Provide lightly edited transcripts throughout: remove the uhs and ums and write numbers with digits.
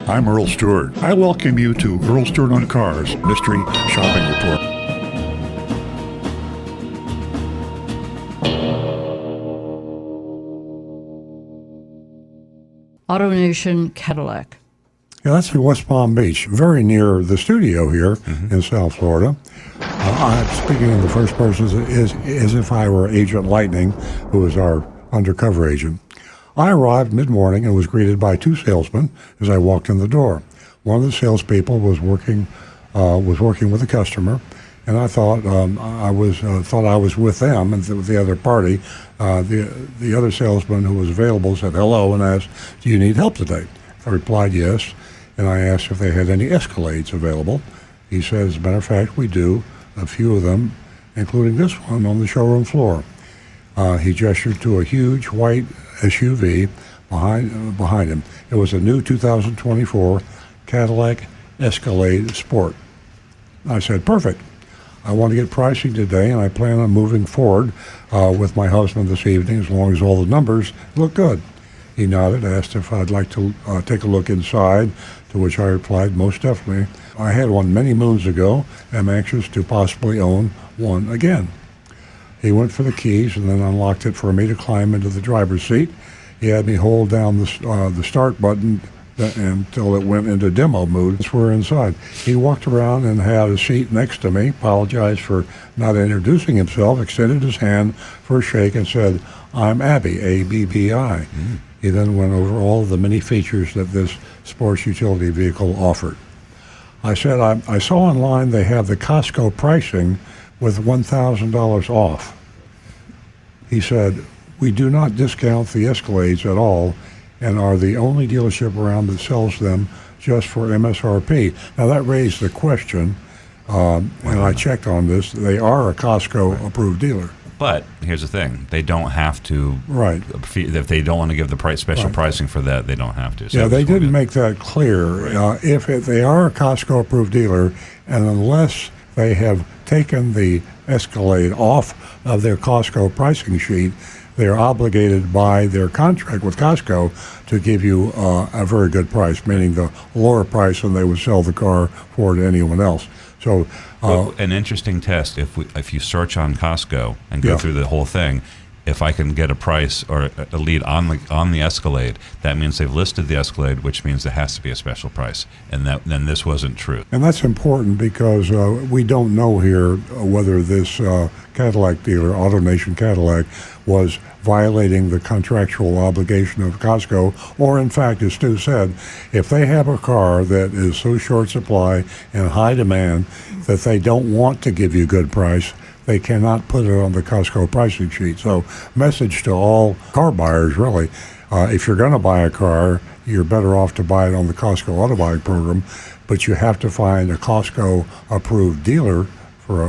I'm Earl Stewart. I welcome you to Earl Stewart on Cars Mystery Shopping Report. AutoNation Cadillac. Yeah, that's in West Palm Beach, very near the studio here in South Florida. I'm speaking in the first person as if I were Agent Lightning, who is our undercover agent. I arrived mid-morning and was greeted by two salesmen as I walked in the door. One of the salespeople was working with a customer, and I thought I was with them and with the other party. The other salesman who was available said hello and asked, "Do you need help today?" I replied yes, and I asked if they had any Escalades available. He said, as a matter of fact, we do, a few of them, including this one on the showroom floor. He gestured to a huge white SUV behind him. It was a new 2024 Cadillac Escalade Sport. I said, perfect. I want to get pricing today, and I plan on moving forward with my husband this evening as long as all the numbers look good. He nodded, asked if I'd like to take a look inside, to which I replied, most definitely. I had one many moons ago. I'm anxious to possibly own one again. He went for the keys and then unlocked it for me to climb into the driver's seat. He had me hold down the start button until it went into demo mode. We're inside. He walked around and had a seat next to me, apologized for not introducing himself, extended his hand for a shake, and said, "I'm Abby, A-B-B-I." He then went over all of the many features that this sports utility vehicle offered. I said, I saw online they have the Costco Pricing with $1,000 off. He said, we do not discount the Escalades at all and are the only dealership around that sells them just for MSRP. Now that raised the question, and I checked on this, they are a Costco approved dealer. But here's the thing: they don't have to. Right. If they don't want to give the special pricing for that, they don't have to. So yeah, they didn't make that clear. Right. If they are a Costco approved dealer, and unless they have taken the Escalade off of their Costco pricing sheet, they're obligated by their contract with Costco to give you a very good price, meaning the lower price than they would sell the car for to anyone else. So, an interesting test, if you search on Costco and go through the whole thing, if I can get a price or a lead on the Escalade, that means they've listed the Escalade, which means there has to be a special price, and then this wasn't true. And that's important because we don't know here whether this Cadillac dealer, AutoNation Cadillac, was violating the contractual obligation of Costco, or in fact, as Stu said, if they have a car that is so short supply and high demand that they don't want to give you a good price, they cannot put it on the Costco pricing sheet. So, message to all car buyers, really, if you're going to buy a car, you're better off to buy it on the Costco auto buying program, but you have to find a Costco approved dealer for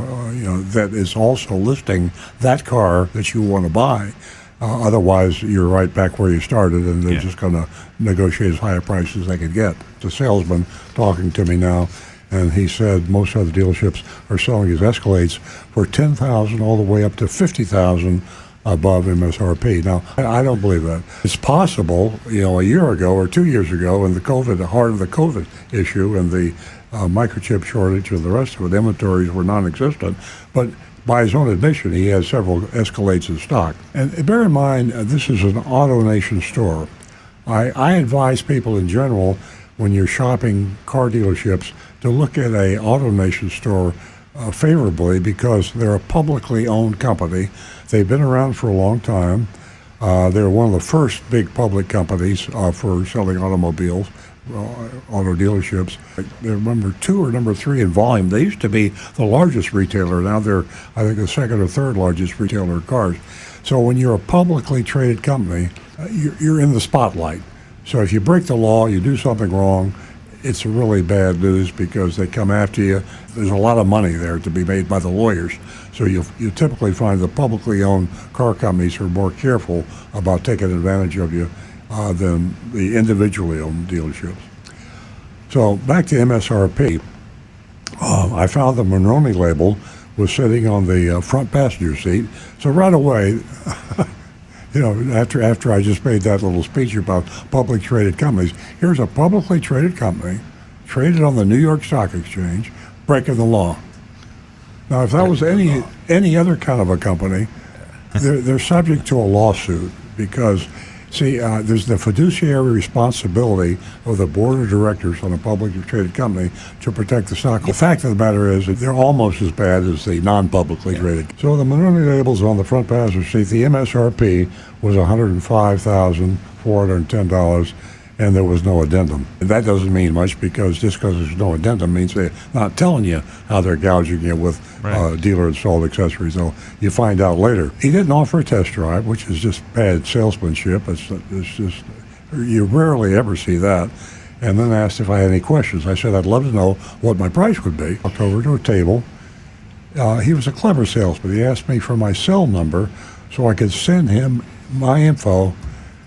that is also listing that car that you want to buy. Otherwise, you're right back where you started, and they're just going to negotiate as high a price as they can get. The salesman talking to me now, and he said most other dealerships are selling his Escalades for $10,000 all the way up to $50,000 above MSRP. Now, I don't believe that. It's possible, a year ago or 2 years ago, in the heart of the COVID issue and the microchip shortage and the rest of it, inventories were non-existent, but by his own admission, he has several Escalades in stock. And bear in mind, this is an AutoNation store. I advise people in general, when you're shopping car dealerships, to look at a AutoNation store favorably because they're a publicly owned company. They've been around for a long time. They're one of the first big public companies for selling automobiles, auto dealerships. They're number 2 or number 3 in volume. They used to be the largest retailer. Now they're, I think, the second or third largest retailer of cars. So when you're a publicly traded company, you're in the spotlight. So if you break the law, you do something wrong, it's really bad news because they come after you. There's a lot of money there to be made by the lawyers. So you typically find the publicly owned car companies are more careful about taking advantage of you than the individually owned dealerships. So back to MSRP. I found the Monon Label was sitting on the front passenger seat. So right away, after I just made that little speech about publicly traded companies, here's a publicly traded company, traded on the New York Stock Exchange, breaking the law. Now, if that was any other kind of a company, they're subject to a lawsuit because, see, there's the fiduciary responsibility of the board of directors on a publicly traded company to protect the stock. The fact of the matter is that they're almost as bad as the non-publicly traded. So the Monon Labels on the front passenger seat, the MSRP was $105,410, and there was no addendum. And that doesn't mean much because just because there's no addendum means they're not telling you how they're gouging you with dealer-installed accessories. So you find out later. He didn't offer a test drive, which is just bad salesmanship. It's just, you rarely ever see that. And then asked if I had any questions. I said I'd love to know what my price would be. Walked over to a table. He was a clever salesman. He asked me for my cell number so I could send him my info.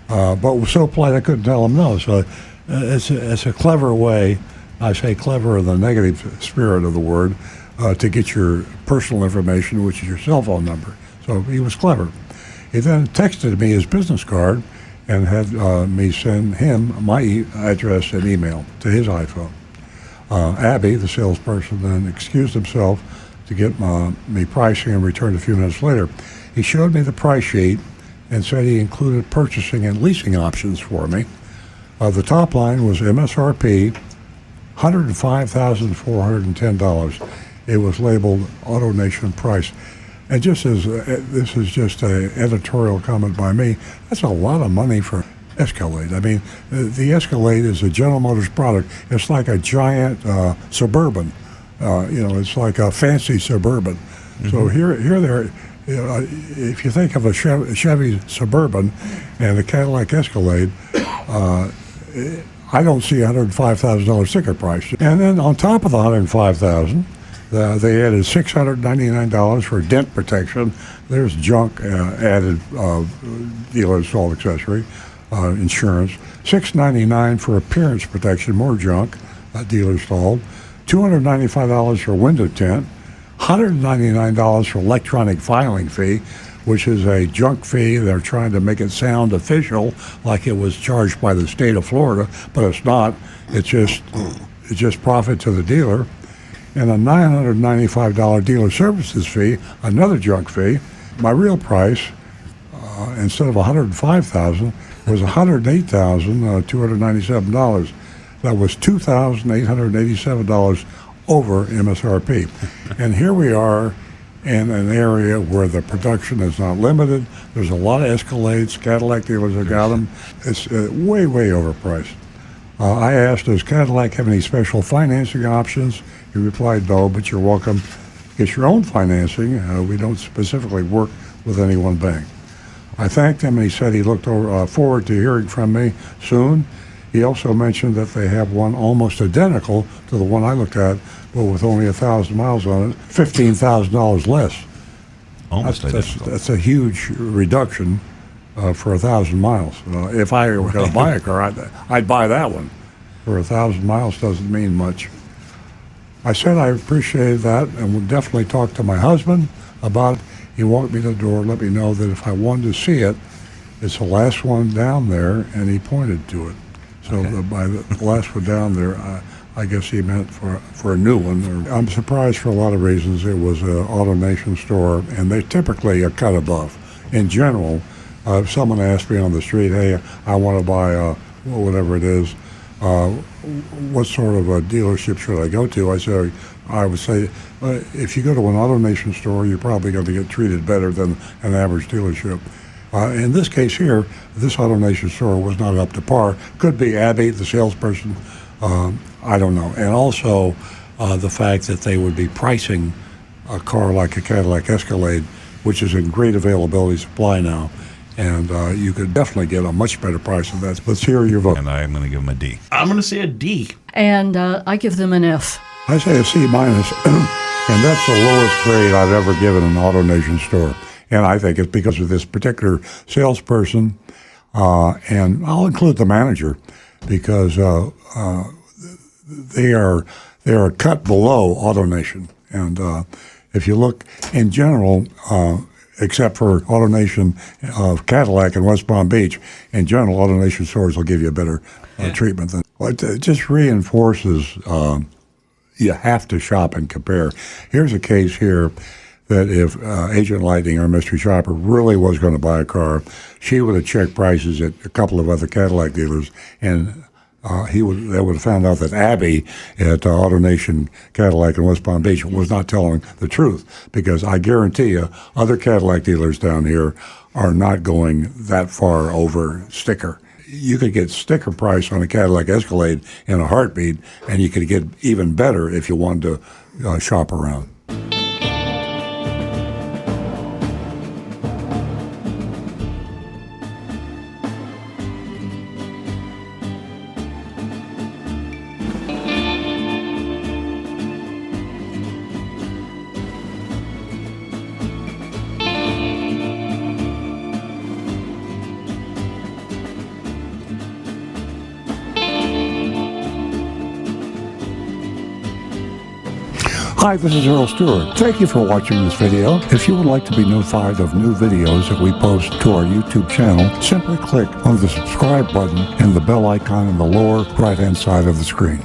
But was so polite I couldn't tell him no. So it's a clever way, I say clever in the negative spirit of the word, to get your personal information, which is your cell phone number. So he was clever. He then texted me his business card and had me send him my address and email to his iPhone. Abby, the salesperson, then excused himself to get me pricing and returned a few minutes later. He showed me the price sheet and said he included purchasing and leasing options for me. The top line was MSRP, $105,410. It was labeled AutoNation price. And just as this is just an editorial comment by me, that's a lot of money for Escalade. I mean, the Escalade is a General Motors product. It's like a giant Suburban. It's like a fancy Suburban. Mm-hmm. So here they're. If you think of a Chevy Suburban and a Cadillac Escalade, I don't see $105,000 sticker price. And then on top of the $105,000, they added $699 for dent protection. There's junk added dealer installed accessory, insurance. $699 for appearance protection, more junk dealer installed. $295 for window tint. $199 for electronic filing fee, which is a junk fee. They're trying to make it sound official, like it was charged by the state of Florida, but it's not. It's just profit to the dealer. And a $995 dealer services fee, another junk fee. My real price, instead of $105,000, was $108,297. That was $2,887 over MSRP. And here we are in an area where the production is not limited. There's a lot of Escalades. Cadillac dealers have got them. It's way, way overpriced. I asked, does Cadillac have any special financing options? He replied, no, but you're welcome to get your own financing. We don't specifically work with any one bank. I thanked him, and he said he looked forward to hearing from me soon. He also mentioned that they have one almost identical to the one I looked at, but with only 1,000 miles on it, $15,000 less. Almost identical. That's a huge reduction for 1,000 miles. If I were going to buy a car, I'd buy that one. For 1,000 miles doesn't mean much. I said I appreciated that and would definitely talk to my husband about it. He walked me to the door, let me know that if I wanted to see it, it's the last one down there, and he pointed to it. So by the last one down there, I guess he meant for a new one. I'm surprised for a lot of reasons. It was an AutoNation store, and they typically are cut above. In general, if someone asked me on the street, hey, I want to buy whatever it is, what sort of a dealership should I go to? I would say, if you go to an AutoNation store, you're probably going to get treated better than an average dealership. In this case here, this AutoNation store was not up to par. Could be Abby, the salesperson. I don't know. And also the fact that they would be pricing a car like a Cadillac Escalade, which is in great availability supply now. And you could definitely get a much better price than that. Let's hear your vote. And I'm going to give them a D. I'm going to say a D. And I give them an F. I say a C minus, and that's the lowest grade I've ever given an AutoNation store. And I think it's because of this particular salesperson, and I'll include the manager, because they are cut below AutoNation. And if you look in general, except for AutoNation of Cadillac in West Palm Beach. In general, AutoNation stores will give you a better treatment. It just reinforces you have to shop and compare. Here's a case here that if Agent Lightning, our mystery shopper, really was going to buy a car, she would have checked prices at a couple of other Cadillac dealers, and they would have found out that Abby at AutoNation Cadillac in West Palm Beach was not telling the truth, because I guarantee you other Cadillac dealers down here are not going that far over sticker. You could get sticker price on a Cadillac Escalade in a heartbeat, and you could get even better if you wanted to shop around. Hi, this is Earl Stewart. Thank you for watching this video. If you would like to be notified of new videos that we post to our YouTube channel, simply click on the subscribe button and the bell icon in the lower right-hand side of the screen.